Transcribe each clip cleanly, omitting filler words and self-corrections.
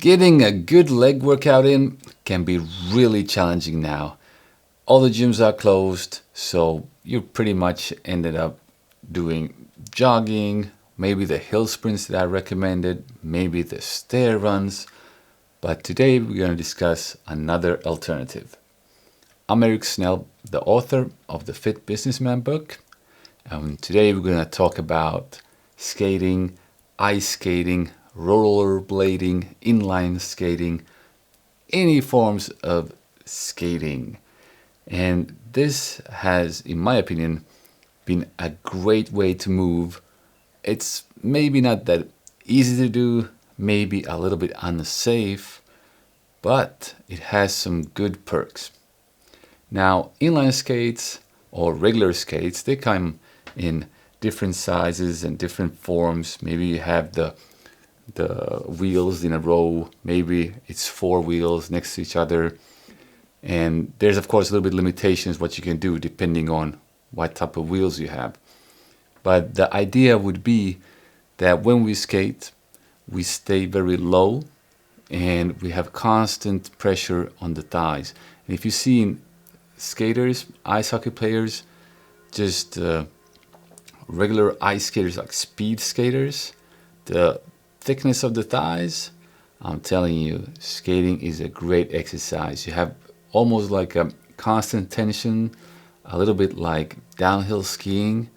Getting a good leg workout in can be really challenging now. All the gyms are closed, so you pretty much ended up doing jogging, maybe the hill sprints that I recommended, maybe the stair runs. But today we're going to discuss another alternative. I'm Eric Snell, the author of the Fit Businessman book. And today we're going to talk about skating, ice skating, rollerblading, inline skating, any forms of skating. And this has, in my opinion, been a great way to move. It's maybe not that easy to do, maybe a little bit unsafe, but it has some good perks. Now, inline skates or regular skates, they come in different sizes and different forms. Maybe you have the wheels in a row, maybe it's 4 wheels next to each other. And there's, of course, a little bit limitations what you can do depending on what type of wheels you have. But the idea would be that when we skate, we stay very low and we have constant pressure on the thighs. And if you see in skaters, ice hockey players, just regular ice skaters like speed skaters, the thickness of the thighs, I'm telling you, skating is a great exercise. You have almost like a constant tension, a little bit like downhill skiing.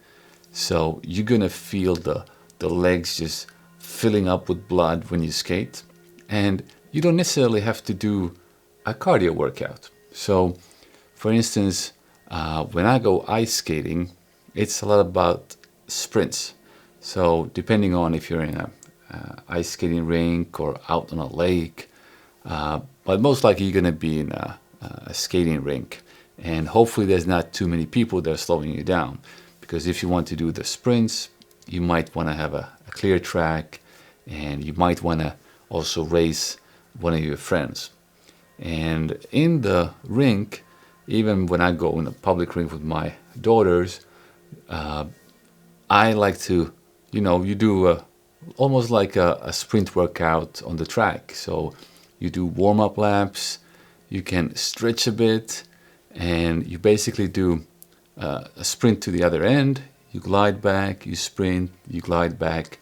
So you're gonna feel the legs just filling up with blood when you skate. And you don't necessarily have to do a cardio workout. So for instance, when I go ice skating, it's a lot about sprints. So depending on if you're in a ice skating rink or out on a lake, but most likely you're going to be in a skating rink, and hopefully there's not too many people that are slowing you down, because if you want to do the sprints, you might want to have a clear track, and you might want to also race one of your friends. And in the rink, even when I go in a public rink with my daughters, I like to, you do almost like a sprint workout on the track. So you do warm-up laps, you can stretch a bit, and you basically do a sprint to the other end. You glide back, you sprint, you glide back,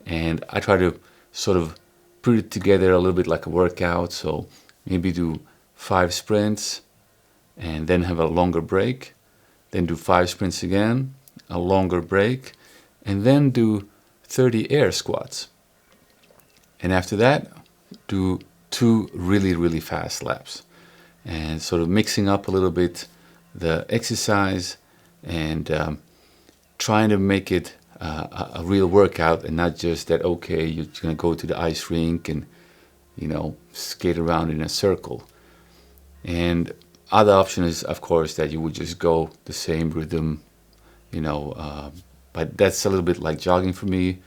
and I try to sort of put it together a little bit like a workout. So maybe do 5 sprints and then have a longer break, then do 5 sprints again, a longer break, and then do 30 air squats. And after that, do 2 really, really fast laps. And sort of mixing up a little bit the exercise and trying to make it a real workout, and not just that, okay, you're going to go to the ice rink and, skate around in a circle. And other option is, of course, that you would just go the same rhythm, but that's a little bit like jogging for me,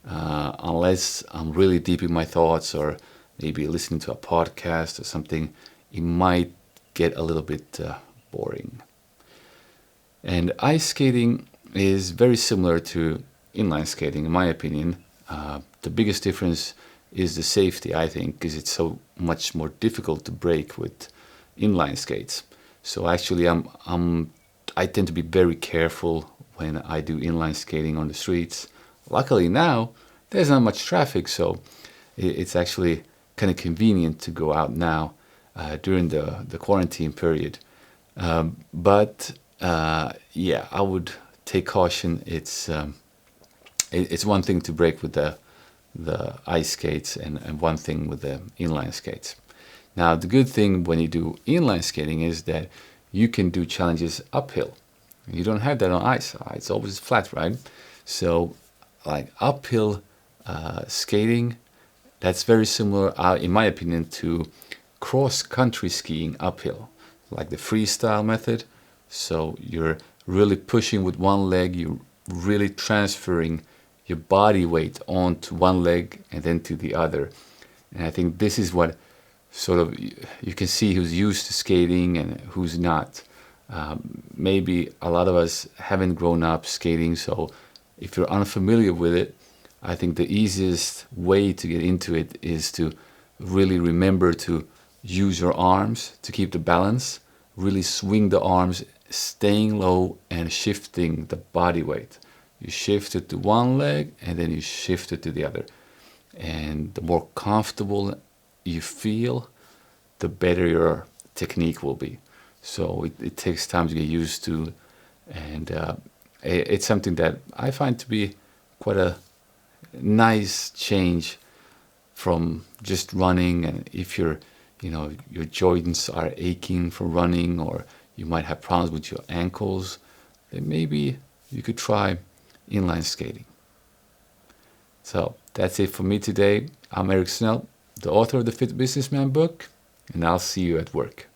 unless I'm really deep in my thoughts or maybe listening to a podcast or something, it might get a little bit boring. And ice skating is very similar to inline skating, in my opinion. The biggest difference is the safety, I think, because it's so much more difficult to break with inline skates. So actually, I tend to be very careful when I do inline skating on the streets. Luckily now, there's not much traffic, so it's actually kind of convenient to go out now during the quarantine period. But I would take caution. It's one thing to break with the ice skates and one thing with the inline skates. Now, the good thing when you do inline skating is that you can do challenges uphill. You don't have that on ice. It's always flat, right? So, like uphill skating, that's very similar, in my opinion, to cross-country skiing uphill, like the freestyle method. So you're really pushing with one leg, you're really transferring your body weight onto one leg and then to the other. And I think this is what sort of you can see who's used to skating and who's not. Maybe a lot of us haven't grown up skating, so if you're unfamiliar with it, I think the easiest way to get into it is to really remember to use your arms to keep the balance. Really swing the arms, staying low and shifting the body weight. You shift it to one leg and then you shift it to the other. And the more comfortable you feel, the better your technique will be. So it takes time to get used to, and it's something that I find to be quite a nice change from just running. And if your joints are aching from running, or you might have problems with your ankles, then maybe you could try inline skating. So that's it for me today. I'm Eric Snell, the author of the Fit Businessman book, and I'll see you at work.